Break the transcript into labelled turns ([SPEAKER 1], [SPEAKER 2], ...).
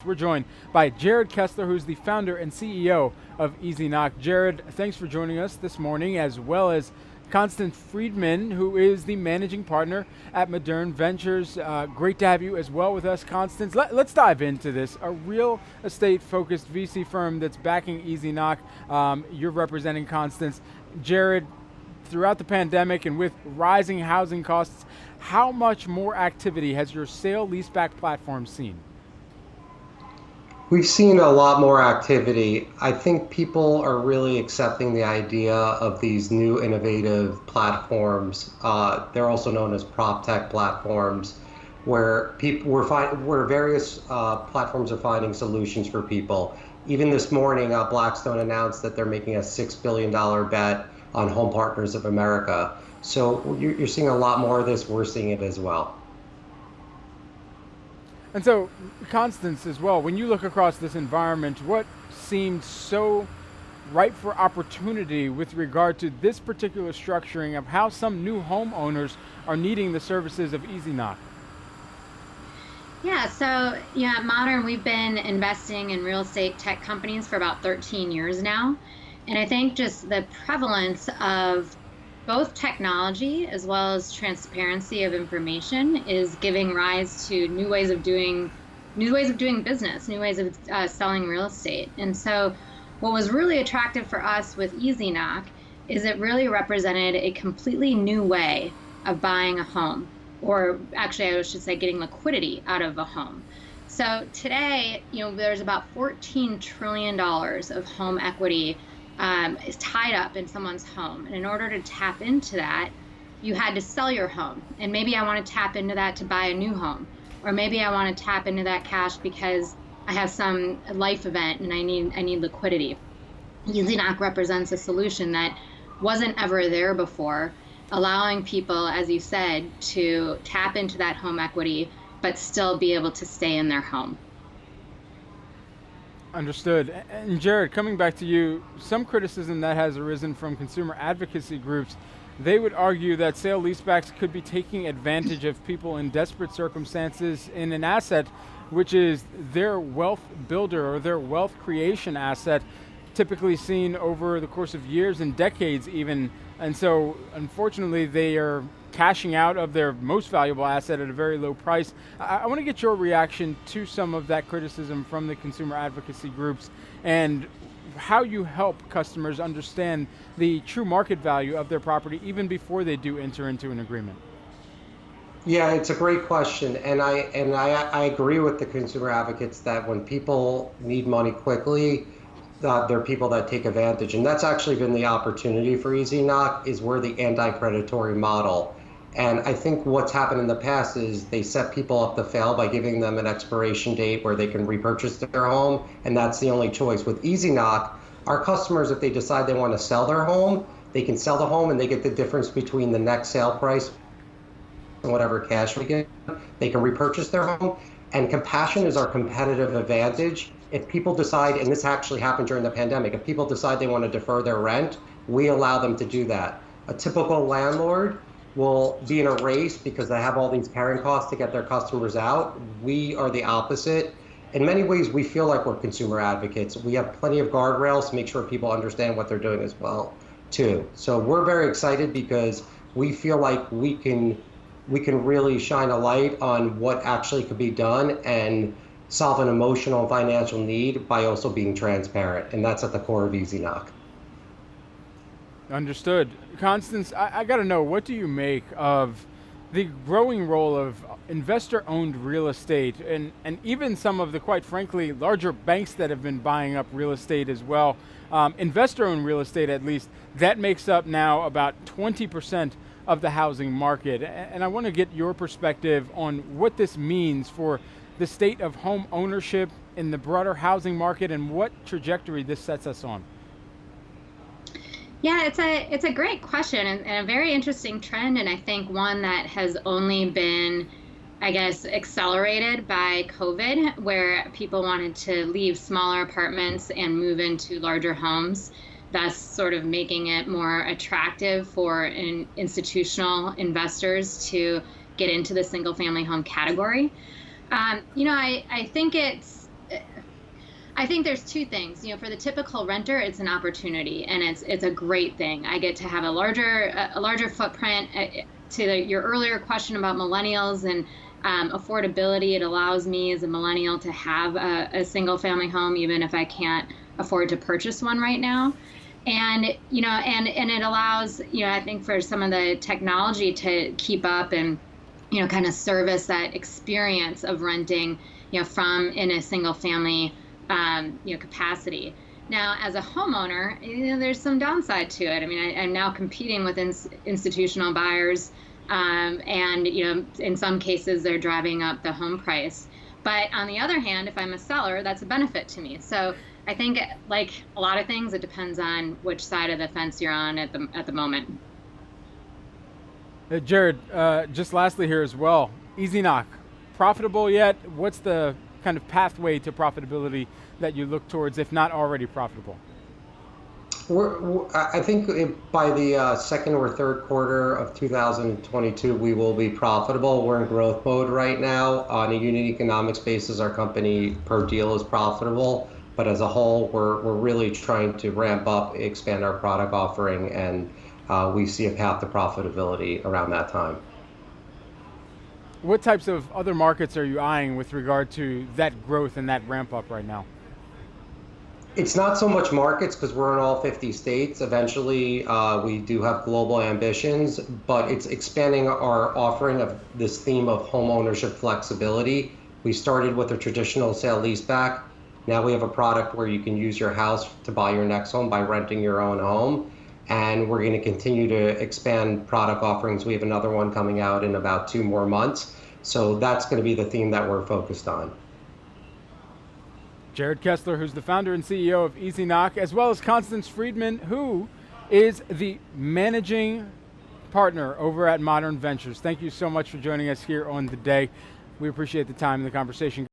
[SPEAKER 1] We're joined by Jared Kessler, who's the founder and CEO of EasyKnock. Jared, thanks for joining us this morning, as well as Constance Freedman, who is the managing partner at Moderne Ventures. Great to have you as well with us, Constance. Let's dive into this. A real estate-focused VC firm that's backing EasyKnock. You're representing Constance. Jared, throughout the pandemic and with rising housing costs, how much more activity has your sale-leaseback platform seen?
[SPEAKER 2] We've seen a lot more activity. I think people are really accepting the idea of these new innovative platforms. They're also known as prop tech platforms, where where various platforms are finding solutions for people. Even this morning, Blackstone announced that they're making a $6 billion bet on Home Partners of America. So you're seeing a lot more of this. We're seeing it as well.
[SPEAKER 1] And so, Constance, as well, when you look across this environment, what seemed so ripe for opportunity with regard to this particular structuring of how some new homeowners are needing the services of EasyKnock?
[SPEAKER 3] Yeah, so at Modern, we've been investing in real estate tech companies for about 13 years now. And I think just the prevalence of both technology as well as transparency of information is giving rise to new ways of doing business, new ways of selling real estate. And so what was really attractive for us with EasyKnock is it really represented a completely new way of buying a home, or actually I should say getting liquidity out of a home. So today, there's about $14 trillion of home equity is tied up in someone's home. And in order to tap into that, you had to sell your home. And maybe I want to tap into that to buy a new home. Or maybe I want to tap into that cash because I have some life event and I need liquidity. EasyKnock represents a solution that wasn't ever there before, allowing people, as you said, to tap into that home equity, but still be able to stay in their home.
[SPEAKER 1] Understood. And Jared, coming back to you, some criticism that has arisen from consumer advocacy groups, they would argue that sale-leasebacks could be taking advantage of people in desperate circumstances in an asset which is their wealth builder or their wealth creation asset, typically seen over the course of years and decades even. And so, unfortunately, they are cashing out of their most valuable asset at a very low price. I want to get your reaction to some of that criticism from the consumer advocacy groups and how you help customers understand the true market value of their property even before they do enter into an agreement.
[SPEAKER 2] Yeah, it's a great question, and I agree with the consumer advocates that when people need money quickly, there are people that take advantage, and that's actually been the opportunity for EasyKnock. Is we're the anti-predatory model. And I think what's happened in the past is they set people up to fail by giving them an expiration date where they can repurchase their home, and that's the only choice. With EasyKnock, our customers, if they decide they want to sell their home, they can sell the home and they get the difference between the next sale price and whatever cash we get. They can repurchase their home, and compassion is our competitive advantage. If people decide, and this actually happened during the pandemic, if people decide they want to defer their rent, we allow them to do that. A typical landlord will be in a race because they have all these carrying costs to get their customers out. We are the opposite. In many ways, we feel like we're consumer advocates. We have plenty of guardrails to make sure people understand what they're doing as well, too. So we're very excited because we feel like we can really shine a light on what actually could be done and solve an emotional and financial need by also being transparent. And that's at the core of EasyKnock.
[SPEAKER 1] Understood. Constance, I got to know, what do you make of the growing role of investor-owned real estate and even some of the, quite frankly, larger banks that have been buying up real estate as well? Investor-owned real estate, at least, that makes up now about 20% of the housing market. And I want to get your perspective on what this means for the state of home ownership in the broader housing market and what trajectory this sets us on.
[SPEAKER 3] Yeah, it's a great question and a very interesting trend, and I think one that has only been, I guess, accelerated by COVID, where people wanted to leave smaller apartments and move into larger homes, thus sort of making it more attractive for institutional investors to get into the single family home category. I think I think there's two things. For the typical renter, it's an opportunity, and it's a great thing. I get to have a larger footprint. To your earlier question about millennials and affordability, it allows me as a millennial to have a single family home, even if I can't afford to purchase one right now. And and it allows, I think, for some of the technology to keep up and kind of service that experience of renting, from in a single family capacity. Now, as a homeowner, there's some downside to it. I mean, I'm now competing with institutional buyers, and in some cases they're driving up the home price. But on the other hand, if I'm a seller, that's a benefit to me. So I think, like a lot of things, it depends on which side of the fence you're on at the moment.
[SPEAKER 1] Jared, just lastly here as well, EasyKnock, profitable yet? What's the kind of pathway to profitability that you look towards, if not already profitable?
[SPEAKER 2] I think by the second or third quarter of 2022, we will be profitable. We're in growth mode right now. On a unit economics basis, our company per deal is profitable, but as a whole, we're really trying to ramp up, expand our product offering, and we see a path to profitability around that time.
[SPEAKER 1] What types of other markets are you eyeing with regard to that growth and that ramp up right now?
[SPEAKER 2] It's not so much markets because we're in all 50 states. Eventually, we do have global ambitions, but it's expanding our offering of this theme of home ownership flexibility. We started with a traditional sale-leaseback. Now we have a product where you can use your house to buy your next home by renting your own home. And we're going to continue to expand product offerings. We have another one coming out in about 2 more months. So that's going to be the theme that we're focused on.
[SPEAKER 1] Jared Kessler, who's the founder and CEO of EasyKnock, as well as Constance Freedman, who is the managing partner over at Moderne Ventures. Thank you so much for joining us here on The Day. We appreciate the time and the conversation.